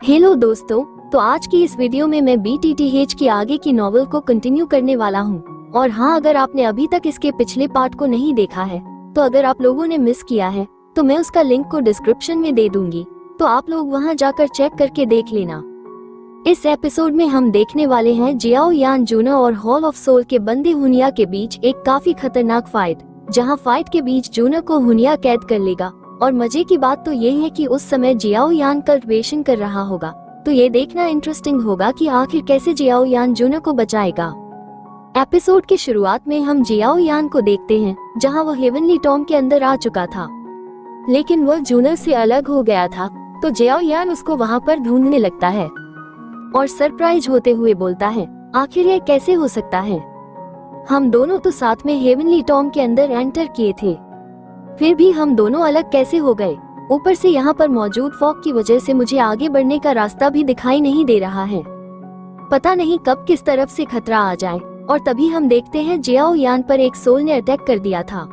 Hello दोस्तों, तो आज की इस वीडियो में मैं BTTH की आगे की नॉवेल को कंटिन्यू करने वाला हूँ। और हाँ, अगर आपने अभी तक इसके पिछले पार्ट को नहीं देखा है तो अगर आप लोगों ने मिस किया है तो मैं उसका लिंक को डिस्क्रिप्शन में दे दूंगी, तो आप लोग वहां जाकर चेक करके देख लेना। इस एपिसोड में हम देखने वाले हैं जियाओ यान जूना और हॉल ऑफ सोल के बंदे हुनिया के बीच एक काफी खतरनाक फाइट, जहां फाइट के बीच जूना को हुनिया कैद कर लेगा। और मजे की बात तो ये है कि उस समय जियाओ यान कल्टिवेशन कर रहा होगा, तो ये देखना इंटरेस्टिंग होगा कि आखिर कैसे जियाओ यान जूना को बचाएगा। एपिसोड की शुरुआत में हम जियाओ यान को देखते हैं, जहां वो हेवनली टॉम के अंदर आ चुका था, लेकिन वह जूना से अलग हो गया था। तो जियाओ यान उसको वहां पर ढूंढने लगता है और सरप्राइज होते हुए बोलता है, आखिर ये कैसे हो सकता है? हम दोनों तो साथ में हेवनली टॉम के अंदर एंटर किए थे, फिर भी हम दोनों अलग कैसे हो गए? ऊपर से यहाँ पर मौजूद फॉग की वजह से मुझे आगे बढ़ने का रास्ता भी दिखाई नहीं दे रहा है। पता नहीं कब किस तरफ से खतरा आ जाए। और तभी हम देखते हैं जियाओ यान पर एक सोल ने अटैक कर दिया था,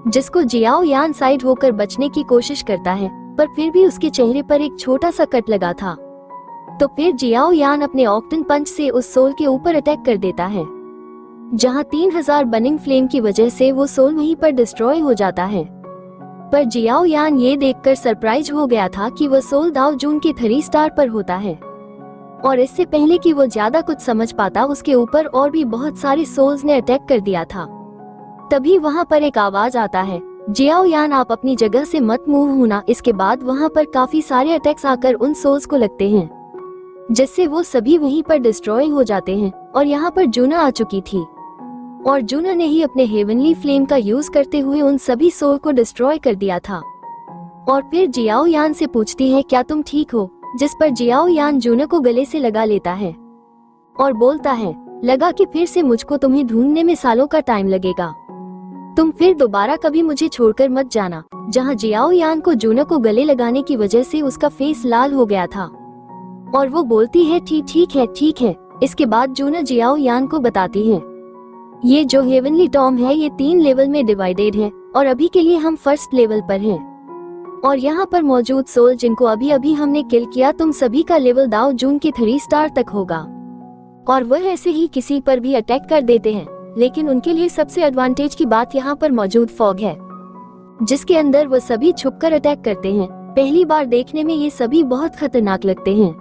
जिसको जियाओ यान साइड होकर बचने की कोशिश करता है, पर फिर भी उसके चेहरे पर एक छोटा सा कट लगा था। तो फिर जियाओ यान अपने ऑक्टन पंच से उस सोल के ऊपर अटैक कर देता है, जहां 3000 बर्निंग फ्लेम की वजह से वो सोल वहीं पर डिस्ट्रॉय हो जाता है। पर जियाओ यान ये देखकर सरप्राइज हो गया था कि वह सोल दाओ जून के 3 स्टार पर होता है, और इससे पहले कि वो ज्यादा कुछ समझ पाता उसके ऊपर और भी बहुत सारे सोल्स ने अटैक कर दिया था। तभी वहां पर एक आवाज आता है, जियाओ यान आप अपनी जगह से मत मूव होना। इसके बाद वहां पर काफी सारे अटैक्स आकर उन सोल्स को लगते हैं, जिससे वो सभी वहीं पर डिस्ट्रॉय हो जाते हैं। और यहाँ पर जूना आ चुकी थी, और जूना ने ही अपने हेवनली फ्लेम का यूज करते हुए उन सभी सोल को डिस्ट्रॉय कर दिया था। और फिर जियाओ यान से पूछती है, क्या तुम ठीक हो? जिस पर जियाओ यान जूना को गले से लगा लेता है और बोलता है, लगा कि फिर से मुझको तुम्हें ढूंढने में सालों का टाइम लगेगा, तुम फिर दोबारा कभी मुझे छोड़कर मत जाना। जहाँ जियाओ यान को जूना को गले लगाने की वजह से उसका फेस लाल हो गया था, और वो बोलती है, ठीक है। इसके बाद जूना जियाओ यान को बताती है, ये जो हेवनली टॉम है ये 3 लेवल में डिवाइडेड है, और अभी के लिए हम फर्स्ट लेवल पर हैं। और यहाँ पर मौजूद सोल जिनको अभी अभी हमने किल किया, तुम सभी का लेवल दाओ जून के 3 स्टार तक होगा। और वह ऐसे ही किसी पर भी अटैक कर देते हैं, लेकिन उनके लिए सबसे एडवांटेज की बात यहाँ पर मौजूद फॉग है, जिसके अंदर वह सभी छुपकर अटैक करते हैं। पहली बार देखने में ये सभी बहुत खतरनाक लगते हैं,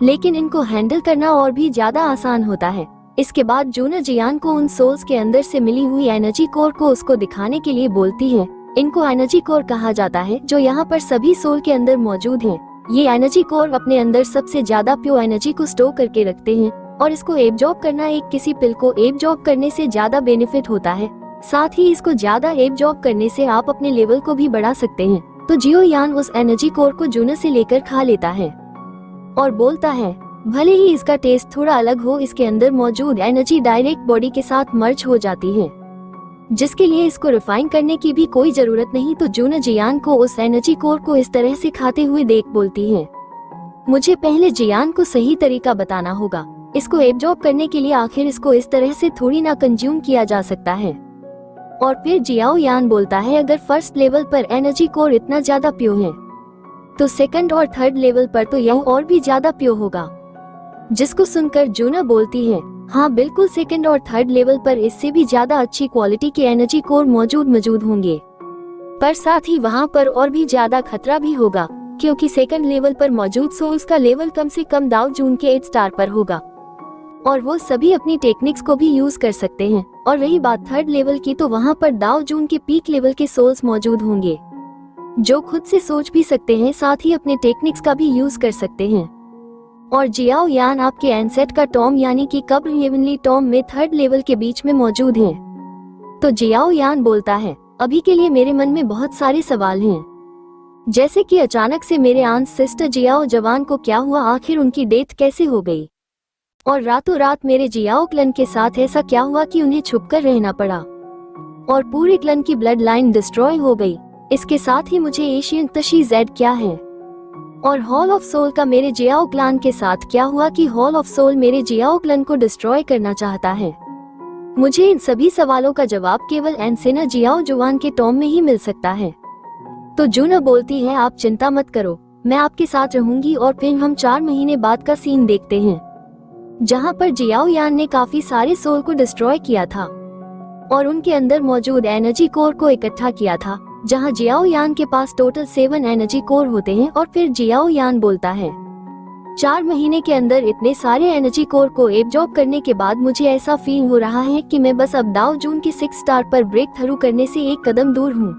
लेकिन इनको हैंडल करना और भी ज्यादा आसान होता है। इसके बाद जूना जियान को उन सोल्स के अंदर से मिली हुई एनर्जी कोर को उसको दिखाने के लिए बोलती है। इनको एनर्जी कोर कहा जाता है, जो यहाँ पर सभी सोल के अंदर मौजूद हैं। ये एनर्जी कोर अपने अंदर सबसे ज्यादा प्योर एनर्जी को स्टोर करके रखते हैं, और इसको एब्जॉर्ब करना एक किसी पिल को एब्जॉर्ब करने से ज्यादा बेनिफिट होता है। साथ ही इसको ज्यादा एब्जॉर्ब करने से आप अपने लेवल को भी बढ़ा सकते हैं। तो जियो यान उस एनर्जी कोर को जूना से लेकर खा लेता है और बोलता है, भले ही इसका टेस्ट थोड़ा अलग हो, इसके अंदर मौजूद एनर्जी डायरेक्ट बॉडी के साथ मर्ज हो जाती है, जिसके लिए इसको रिफाइन करने की भी कोई जरूरत नहीं। तो जूना जियान को उस एनर्जी कोर को इस तरह से खाते हुए देख बोलती है, मुझे पहले जियान को सही तरीका बताना होगा, इसको एब्जॉर्ब करने के लिए आखिर इसको इस तरह से थोड़ी ना कंज्यूम किया जा सकता है। और फिर जियाओ यान बोलता है, अगर फर्स्ट लेवल पर एनर्जी कोर इतना ज्यादा प्योर है तो सेकंड और थर्ड लेवल पर तो यह और भी ज्यादा प्योर होगा। जिसको सुनकर जूना बोलती है, हाँ बिल्कुल, सेकंड और थर्ड लेवल पर इससे भी ज्यादा अच्छी क्वालिटी के एनर्जी कोर मौजूद होंगे, पर साथ ही वहाँ पर और भी ज्यादा खतरा भी होगा, क्योंकि सेकंड लेवल पर मौजूद सोल्स का लेवल कम से कम दाओ जून के 8 स्टार पर होगा, और वो सभी अपनी टेक्निक्स को भी यूज कर सकते हैं। और रही बात थर्ड लेवल की, तो वहाँ पर दाओ जून के पीक लेवल के सोल्स मौजूद होंगे, जो खुद से सोच भी सकते हैं, साथ ही अपने टेक्निक्स का भी यूज कर सकते हैं। और जियाओ यान आपके एनसेट का टॉम यानी कि कब्र हेवनली टॉम में थर्ड लेवल के बीच में मौजूद है। तो जियाओ यान बोलता है, अभी के लिए मेरे मन में बहुत सारे सवाल हैं, जैसे कि अचानक से मेरे आंट सिस्टर जियाओ जवान को क्या हुआ, आखिर उनकी डेथ कैसे हो गई, और रातों रात मेरे जियाओ क्लन के साथ ऐसा क्या हुआ कि उन्हें छुपकर रहना पड़ा, और पूरी क्लन की ब्लड लाइन डिस्ट्रॉय हो गई। इसके साथ ही मुझे एशियन तशी जेड क्या है, और हॉल ऑफ सोल का मेरे जियाओ क्लान के साथ क्या हुआ कि हॉल ऑफ सोल मेरे जियाओ क्लन को डिस्ट्रॉय करना चाहता है। मुझे इन सभी सवालों का जवाब केवल एनसेना जियाओ जुवान के टॉम में ही मिल सकता है। तो जूना बोलती है, आप चिंता मत करो, मैं आपके साथ रहूंगी। और फिर हम 4 महीने बाद का सीन देखते हैं, जहां पर जियाओ यान ने काफी सारे सोल को डिस्ट्रॉय किया था और उनके अंदर मौजूद एनर्जी कोर को इकट्ठा किया था, जहां जियाओ यान के पास टोटल 7 एनर्जी कोर होते हैं। और फिर जियाओ यान बोलता है, 4 महीने के अंदर इतने सारे एनर्जी कोर को एब्जॉर्ब करने के बाद मुझे ऐसा फील हो रहा है कि मैं बस अब दाओ जून के 6 स्टार पर ब्रेक थ्रू करने से एक कदम दूर हूँ।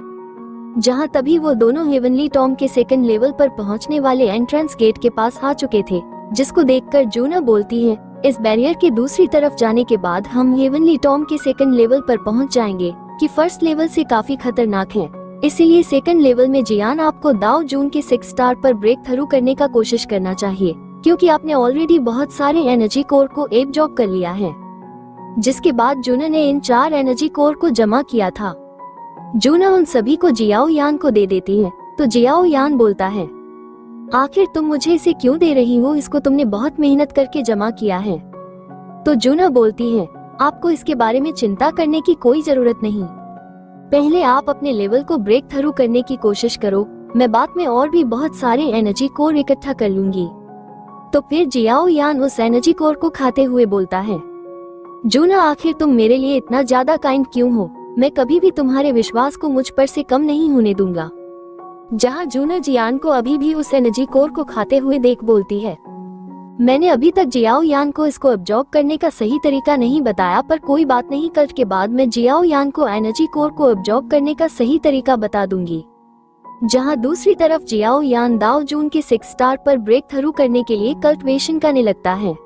जहां तभी वो दोनों हेवनली टॉम के सेकंड लेवल पर पहुंचने वाले एंट्रेंस गेट के पास आ चुके थे, जिसको देखकर जूना बोलती है, इस बैरियर के दूसरी तरफ जाने के बाद हम हेवनली टॉम के सेकंड लेवल पर पहुंच जाएंगे, कि फर्स्ट लेवल से काफी खतरनाक है। इसीलिए सेकंड लेवल में जियान आपको दाओ जून के 6 स्टार पर ब्रेक थ्रू करने का कोशिश करना चाहिए, क्योंकि आपने ऑलरेडी बहुत सारे एनर्जी कोर को एब्जॉर्ब कर लिया है। जिसके बाद जूना ने इन 4 एनर्जी कोर को जमा किया था। जूना उन सभी को जियाओ यान को दे देती है, तो जियाओ यान बोलता है, आखिर तुम मुझे इसे क्यों दे रही हो, इसको तुमने बहुत मेहनत करके जमा किया है। तो जूना बोलती है, आपको इसके बारे में चिंता करने की कोई जरूरत नहीं, पहले आप अपने लेवल को ब्रेक थ्रू करने की कोशिश करो, मैं बाद में और भी बहुत सारे एनर्जी कोर इकट्ठा कर लूंगी। तो फिर जियाओ यान उस एनर्जी कोर को खाते हुए बोलता है, जूना आखिर तुम मेरे लिए इतना ज्यादा काइंड क्यों हो, मैं कभी भी तुम्हारे विश्वास को मुझ पर से कम नहीं होने दूंगा। जहां जूना जियान को अभी भी उस एनर्जी कोर को खाते हुए देख बोलती है, मैंने अभी तक जियाओ यान को इसको अब्जॉर्ब करने का सही तरीका नहीं बताया, पर कोई बात नहीं, कल के बाद मैं जियाओ यान को एनर्जी कोर को अब्जॉर्ब करने का सही तरीका बता दूंगी। जहां दूसरी तरफ जियाओ यान दाओ जून के 6 स्टार पर ब्रेक थ्रू करने के लिए कल्टिवेशन करने लगता है।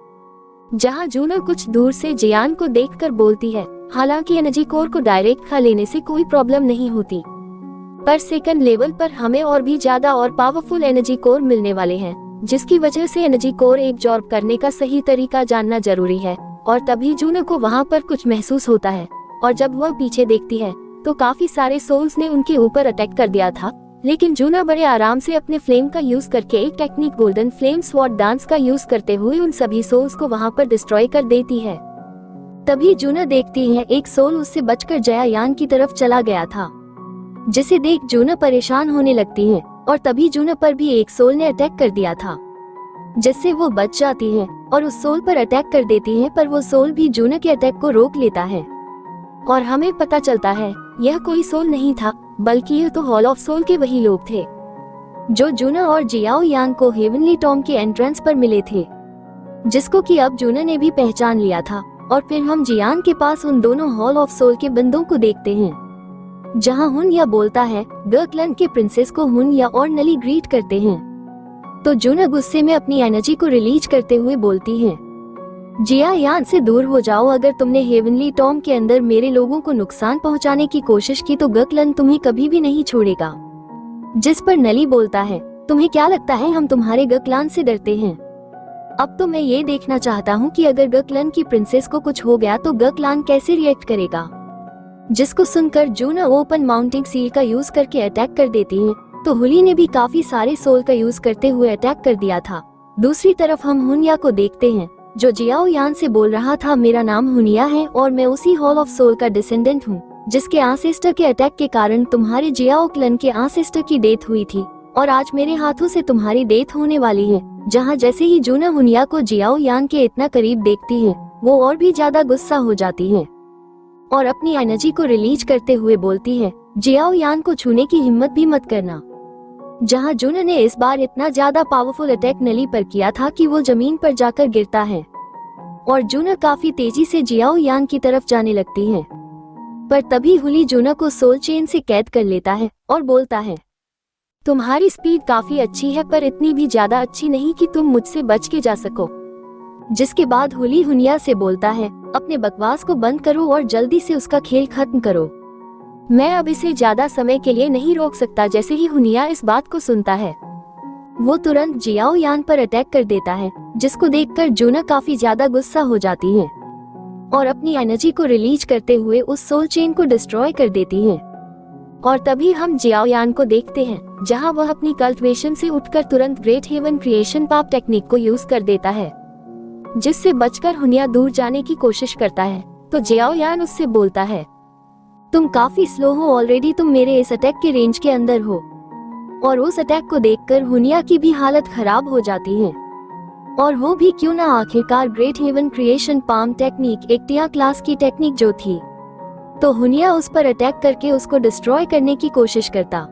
जहां जूना कुछ दूर से जियान को देखकर बोलती है, हालांकि एनर्जी कोर को डायरेक्ट खा लेने से कोई प्रॉब्लम नहीं होती, पर सेकंड लेवल पर हमें और भी ज्यादा और पावरफुल एनर्जी कोर मिलने वाले हैं, जिसकी वजह से एनर्जी कोर एब्जॉर्ब करने का सही तरीका जानना जरूरी है। और तभी जूना को वहाँ पर कुछ महसूस होता है, और जब वह पीछे देखती है तो काफी सारे सोल्स ने उनके ऊपर अटैक कर दिया था, लेकिन जूना बड़े आराम से अपने फ्लेम का यूज करके एक technique golden flame sword dance का यूज करते हुए उन सभी सोल्स को वहाँ पर डिस्ट्रॉय कर देती है। तभी जूना देखती है एक सोल उससे बचकर जया यान की तरफ चला गया था, जिसे देख जूना परेशान होने लगती है, और तभी जूना पर भी एक सोल ने अटैक कर दिया था, जिससे वो बच जाती है और उस सोल पर अटैक कर देती है, पर वो सोल भी जूना के अटैक को रोक लेता है। और हमें पता चलता है यह कोई सोल नहीं था, बल्कि यह तो हॉल ऑफ सोल के वही लोग थे जो जूना और जियाओ यान को हेवनली टॉम के एंट्रेंस पर मिले थे, जिसको कि अब जूना ने भी पहचान लिया था। और फिर हम जियान के पास उन दोनों हॉल ऑफ सोल के बंदों को देखते हैं, जहां हुनया बोलता है, गर्कलन के प्रिंसेस को हुनया और नली ग्रीट करते हैं। तो जूना गुस्से में अपनी एनर्जी को रिलीज करते हुए बोलती है, जिया यान से दूर हो जाओ, अगर तुमने हेवनली टॉम के अंदर मेरे लोगों को नुकसान पहुंचाने की कोशिश की तो गर्कलन तुम्हें कभी भी नहीं छोड़ेगा। जिस पर नली बोलता है, तुम्हें क्या लगता है हम तुम्हारे गर्कलान से डरते हैं? अब तो मैं ये देखना चाहता हूँ कि अगर गर्कलन की प्रिंसेस को कुछ हो गया तो गर्कलान कैसे रिएक्ट करेगा। जिसको सुनकर जूना ओपन माउंटिंग सील का यूज करके अटैक कर देती है, तो हुली ने भी काफी सारे सोल का यूज करते हुए अटैक कर दिया था। दूसरी तरफ हम हुनिया को देखते हैं, जो जियाओ यान से बोल रहा था, मेरा नाम हुनिया है और मैं उसी हॉल ऑफ सोल का डिसेंडेंट हूँ, जिसके आंसेस्टर के अटैक के कारण तुम्हारे जियाओ क्लन के आंसेस्टर की डेथ हुई थी, और आज मेरे हाथों से तुम्हारी डेथ होने वाली है। जहाँ जैसे ही जूना हुनिया को जियाओ यान के इतना करीब देखती है, वो और भी ज्यादा गुस्सा हो जाती है और अपनी एनर्जी को रिलीज करते हुए बोलती है, जियाओ यान को छूने की हिम्मत भी मत करना। जहाँ जूना ने इस बार इतना ज्यादा पावरफुल अटैक नली पर किया था कि वो जमीन पर जाकर गिरता है, और जूना काफी तेजी से जियाओ यान की तरफ जाने लगती है। पर तभी हुली जूना को सोल चेन से कैद कर लेता है और बोलता है, तुम्हारी स्पीड काफी अच्छी है, पर इतनी भी ज्यादा अच्छी नहीं कि तुम मुझसे बच के जा सको। जिसके बाद हुली हुनिया से बोलता है, अपने बकवास को बंद करो और जल्दी से उसका खेल खत्म करो, मैं अब इसे ज्यादा समय के लिए नहीं रोक सकता। जैसे ही हुनिया इस बात को सुनता है, वो तुरंत जियाओ यान पर अटैक कर देता है, जिसको देखकर जूना काफी ज्यादा गुस्सा हो जाती है और अपनी एनर्जी को रिलीज करते हुए उस सोल चेन को डिस्ट्रॉय कर देती है। और तभी हम जियाओ यान को देखते हैं, जहां वह अपनी कल्टिवेशन से उठकर तुरंत ग्रेट हेवन क्रिएशन पाप टेक्निक को यूज कर देता है, जिससे बचकर हुनिया दूर जाने की कोशिश करता है। तो जियाओ यान उससे बोलता है, तुम काफी स्लो हो, ऑलरेडी तुम मेरे इस अटैक के रेंज के अंदर हो और उस अटैक को देखकर हुनिया की भी हालत खराब हो जाती है। और वो भी क्यों ना, आखिरकार great heaven creation palm technique एक टिया क्लास की टेक्निक जो थी। तो हुनिया उस पर अटैक करके उसको डिस्ट्रॉय करने की कोशिश करता,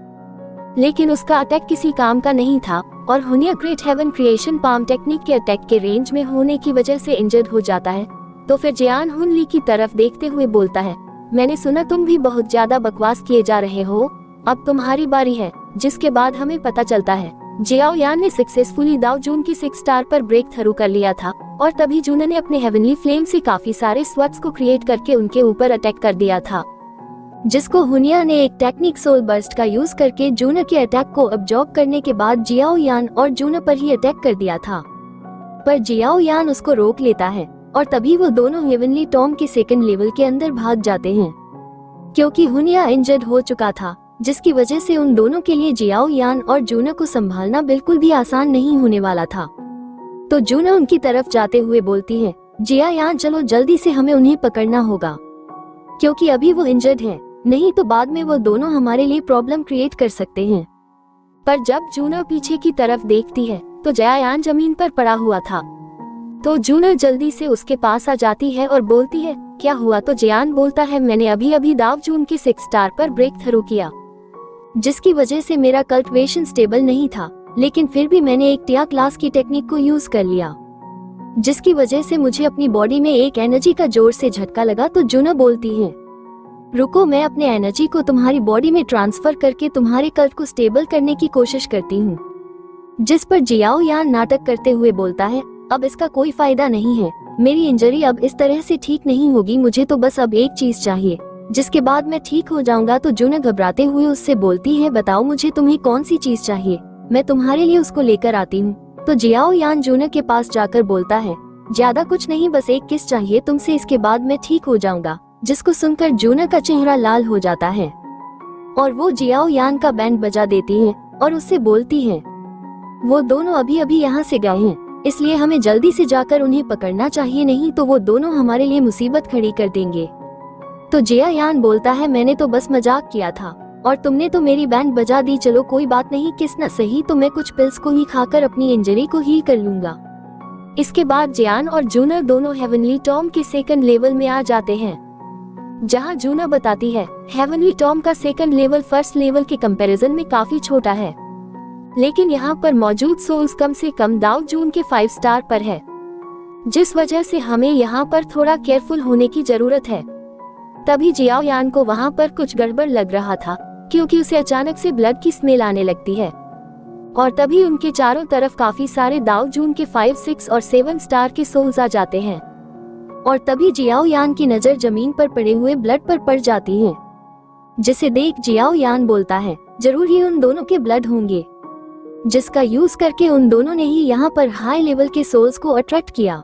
लेकिन उसका अटैक किसी काम का नहीं था और हुनिया great heaven creation palm technique के अटैक के रेंज में होने की वजह से इंजर्ड हो जाता है। तो फिर जियान हुनली की तरफ देखते हुए बोलता है, मैंने सुना तुम भी बहुत ज्यादा बकवास किए जा रहे हो, अब तुम्हारी बारी है। जिसके बाद हमें पता चलता है जियाओ यान ने सक्सेसफुली दाओ जून की 6 स्टार पर ब्रेक थ्रू कर लिया था और तभी जून ने अपने हेवनली फ्लेम से काफी सारे स्वट्स को क्रिएट करके उनके ऊपर अटैक कर दिया था, जिसको हुनिया ने एक टेक्निक सोल बर्स्ट का यूज करके जून के अटैक को अब्जॉर्ब करने के बाद जियाओ यान और जून पर ही अटैक कर दिया था। पर जियाओ यान उसको रोक लेता है और तभी वो दोनों हेवनली टॉम के सेकंड लेवल के अंदर भाग जाते हैं, क्योंकि हुनिया इंजर्ड हो चुका था, जिसकी वजह से उन दोनों के लिए जियाओ यान और जूना को संभालना बिल्कुल भी आसान नहीं होने वाला था। तो जूना उनकी तरफ जाते हुए बोलती है, जिया यान चलो जल्दी से हमें उन्हें पकड़ना होगा, क्योंकि अभी वो इंजर्ड है, नहीं तो बाद में वो दोनों हमारे लिए प्रॉब्लम क्रिएट कर सकते हैं। पर जब जूना पीछे की तरफ देखती है तो जया यान जमीन पर पड़ा हुआ था। तो जूना जल्दी से उसके पास आ जाती है और बोलती है, क्या हुआ? तो जियान बोलता है, मैंने अभी अभी दाव जून के 6 स्टार पर ब्रेक थ्रू किया, जिसकी वजह से मेरा कल्टिवेशन स्टेबल नहीं था, लेकिन फिर भी मैंने एक टिया क्लास की टेक्निक को यूज कर लिया, जिसकी वजह से मुझे अपनी बॉडी में एक एनर्जी का जोर से झटका लगा। तो जूना बोलती है, रुको, मैं अपने एनर्जी को तुम्हारी बॉडी में ट्रांसफर करके तुम्हारे कल्ट को स्टेबल करने की कोशिश करती हूँ। जिस पर जियाओ यान नाटक करते हुए बोलता है, अब इसका कोई फायदा नहीं है, मेरी इंजरी अब इस तरह से ठीक नहीं होगी, मुझे तो बस अब एक चीज चाहिए, जिसके बाद मैं ठीक हो जाऊंगा। तो जूना घबराते हुए उससे बोलती है, बताओ मुझे तुम्हें कौन सी चीज चाहिए, मैं तुम्हारे लिए उसको लेकर आती हूँ। तो जियाओ यान जूना के पास जाकर बोलता है, ज्यादा कुछ नहीं, बस एक किस चाहिए तुमसे, इसके बाद मैं ठीक हो जाऊंगा। जिसको सुनकर जूना का चेहरा लाल हो जाता है और वो जियाओ यान का बैंड बजा देती है और उससे बोलती है, वो दोनों अभी अभी यहाँ से गए हैं, इसलिए हमें जल्दी से जाकर उन्हें पकड़ना चाहिए, नहीं तो वो दोनों हमारे लिए मुसीबत खड़ी कर देंगे। तो जिया यान बोलता है, मैंने तो बस मजाक किया था और तुमने तो मेरी बैंड बजा दी, चलो कोई बात नहीं, किस न सही तो मैं कुछ पिल्स को ही खाकर अपनी इंजरी को हील कर लूंगा। इसके बाद जियान और जूना दोनों हेवनली टॉम के सेकंड लेवल में आ जाते हैं, जहां जूना बताती है हेवनली टॉम का सेकंड लेवल फर्स्ट लेवल के कंपैरिजन में काफी छोटा है, लेकिन यहाँ पर मौजूद सोल्स कम से कम दाओ जून के 5 स्टार पर है, जिस वजह से हमें यहाँ पर थोड़ा केयरफुल होने की जरूरत है। तभी जियाओ यान को वहाँ पर कुछ गड़बड़ लग रहा था, क्योंकि उसे अचानक से ब्लड की स्मेल आने लगती है और तभी उनके चारों तरफ काफी सारे दाओ जून के 5, 6 और 7 स्टार के सोल्स आ जाते हैं और तभी जियाओ यान की नजर जमीन पर पड़े हुए ब्लड पर पड़ जाती है, जिसे देख जियाओ यान बोलता है, जरूर ही उन दोनों के ब्लड होंगे, जिसका यूज करके उन दोनों ने ही यहाँ पर हाई लेवल के सोल्स को अट्रैक्ट किया,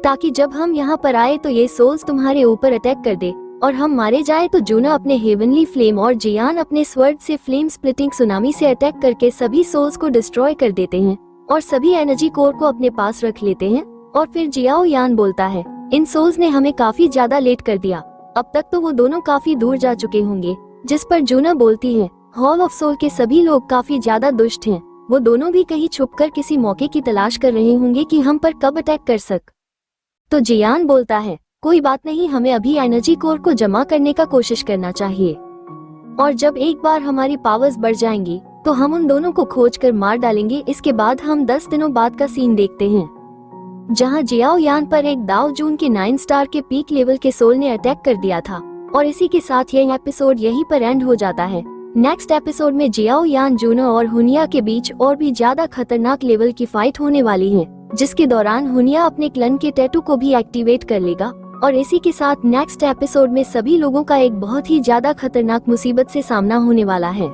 ताकि जब हम यहाँ पर आए तो ये सोल्स तुम्हारे ऊपर अटैक कर दे और हम मारे जाए। तो जूना अपने हेवनली फ्लेम और जियान अपने स्वर्ड से फ्लेम स्प्लिटिंग सुनामी से अटैक करके सभी सोल्स को डिस्ट्रॉय कर देते हैं और सभी एनर्जी कोर को अपने पास रख लेते हैं। और फिर जियाओ यान बोलता है, इन सोल्स ने हमें काफी ज्यादा लेट कर दिया, अब तक तो वो दोनों काफी दूर जा चुके होंगे। जिस पर जूना बोलती है, हॉल ऑफ सोल के सभी लोग काफी ज्यादा दुष्ट हैं, वो दोनों भी कहीं छुपकर किसी मौके की तलाश कर रहे होंगे कि हम पर कब अटैक कर सक। तो जियान बोलता है, कोई बात नहीं, हमें अभी एनर्जी कोर को जमा करने का कोशिश करना चाहिए और जब एक बार हमारी पावर्स बढ़ जाएंगी तो हम उन दोनों को खोजकर मार डालेंगे। इसके बाद हम 10 दिनों बाद का सीन देखते हैं, जहां जियाओ यान पर एक दाओ जून के 9 स्टार के पीक लेवल के सोल ने अटैक कर दिया था और इसी के साथ यह एपिसोड यहीं पर एंड हो जाता है। नेक्स्ट एपिसोड में जियाओ यान, जूना और हुनिया के बीच और भी ज्यादा खतरनाक लेवल की फाइट होने वाली है, जिसके दौरान हुनिया अपने क्लन के टैटू को भी एक्टिवेट कर लेगा और इसी के साथ नेक्स्ट एपिसोड में सभी लोगों का एक बहुत ही ज्यादा खतरनाक मुसीबत से सामना होने वाला है।